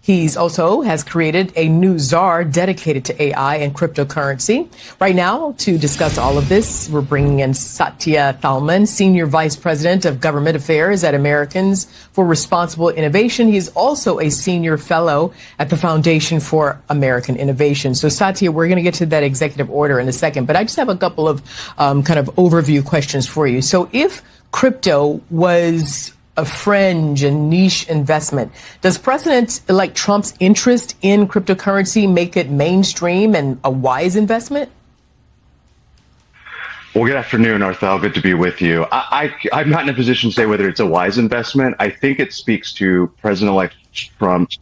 He's also has created a new czar dedicated to AI and cryptocurrency. Right now, to discuss all of this, we're bringing in Satya Thallam, Senior Vice President of Government Affairs at Americans for Responsible Innovation. He's also a Senior Fellow at the Foundation for American Innovation. So, Satya, we're going to get to that executive order in a second, but I just have a couple of kind of overview questions for you. So, if crypto was a fringe and niche investment, does President-elect Trump's interest in cryptocurrency make it mainstream and a wise investment? Well, good afternoon, Arthel. Good to be with you. I'm not in a position to say whether it's a wise investment. I think it speaks to President-elect Trump's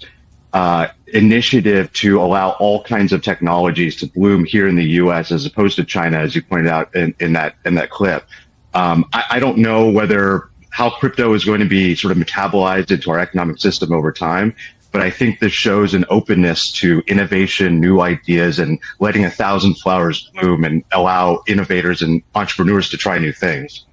initiative to allow all kinds of technologies to bloom here in the U.S. as opposed to China, as you pointed out in that clip. I don't know how crypto is going to be sort of metabolized into our economic system over time. But I think this shows an openness to innovation, new ideas, and letting 1,000 flowers bloom and allow innovators and entrepreneurs to try new things.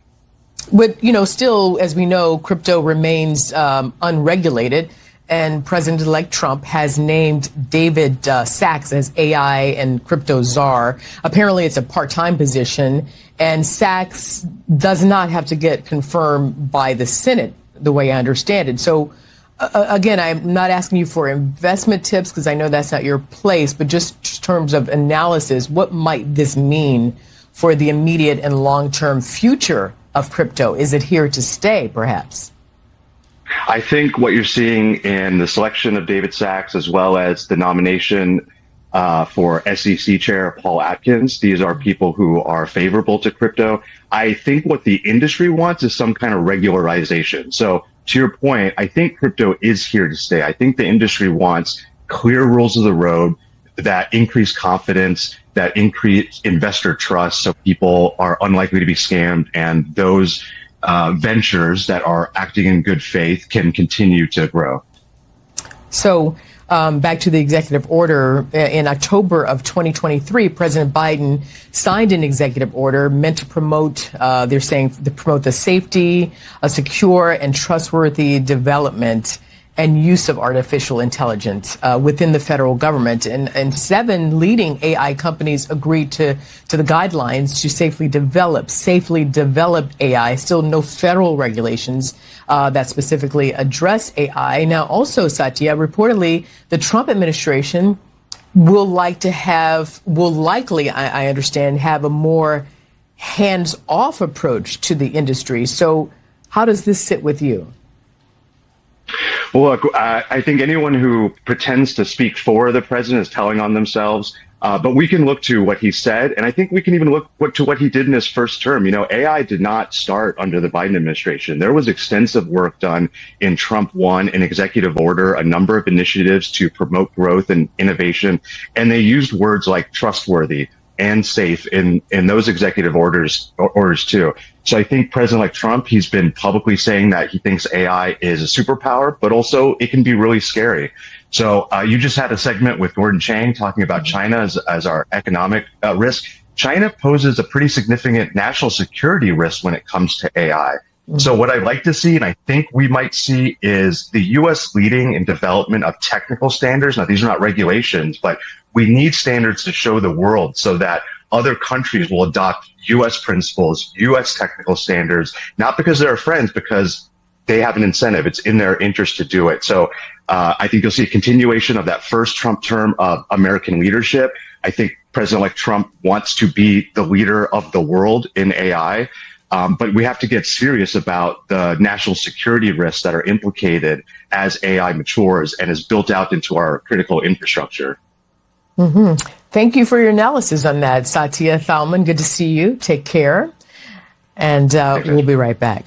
But, still, as we know, crypto remains unregulated. And President-elect Trump has named David Sachs as AI and crypto czar. Apparently, it's a part-time position, and Sachs does not have to get confirmed by the Senate, the way I understand it. So, again, I'm not asking you for investment tips because I know that's not your place, but just in terms of analysis, what might this mean for the immediate and long-term future of crypto? Is it here to stay, perhaps? I think what you're seeing in the selection of David Sachs, as well as the nomination for SEC Chair Paul Atkins, these are people who are favorable to crypto. I think what the industry wants is some kind of regularization. So to your point, I think crypto is here to stay. I think the industry wants clear rules of the road that increase confidence, that increase investor trust, so people are unlikely to be scammed, and those ventures that are acting in good faith can continue to grow. So back to the executive order, in October of 2023, President Biden signed an executive order meant to promote, they're saying, to promote the safety, a secure and trustworthy development and use of artificial intelligence within the federal government. And 7 leading AI companies agreed to the guidelines to safely develop AI. Still no federal regulations that specifically address AI. Now, also, Satya, reportedly, the Trump administration will likely, I understand, have a more hands-off approach to the industry. So how does this sit with you? Well, look, I think anyone who pretends to speak for the president is telling on themselves. But we can look to what he said, and I think we can even look to what he did in his first term. AI did not start under the Biden administration. There was extensive work done in Trump 1, an executive order, a number of initiatives to promote growth and innovation, and they used words like trustworthy and safe in those executive orders too. So I think President-elect Trump, he's been publicly saying that he thinks AI is a superpower, but also it can be really scary. So you just had a segment with Gordon Chang talking about China as our economic risk. China poses a pretty significant national security risk when it comes to AI. So what I'd like to see, and I think we might see, is the U.S. leading in development of technical standards. Now, these are not regulations, but we need standards to show the world so that other countries will adopt U.S. principles, U.S. technical standards, not because they're friends, because they have an incentive. It's in their interest to do it. So I think you'll see a continuation of that first Trump term of American leadership. I think President-elect Trump wants to be the leader of the world in AI. But we have to get serious about the national security risks that are implicated as AI matures and is built out into our critical infrastructure. Mm-hmm. Thank you for your analysis on that, Satya Thallam. Good to see you. Take care. And we'll be right back.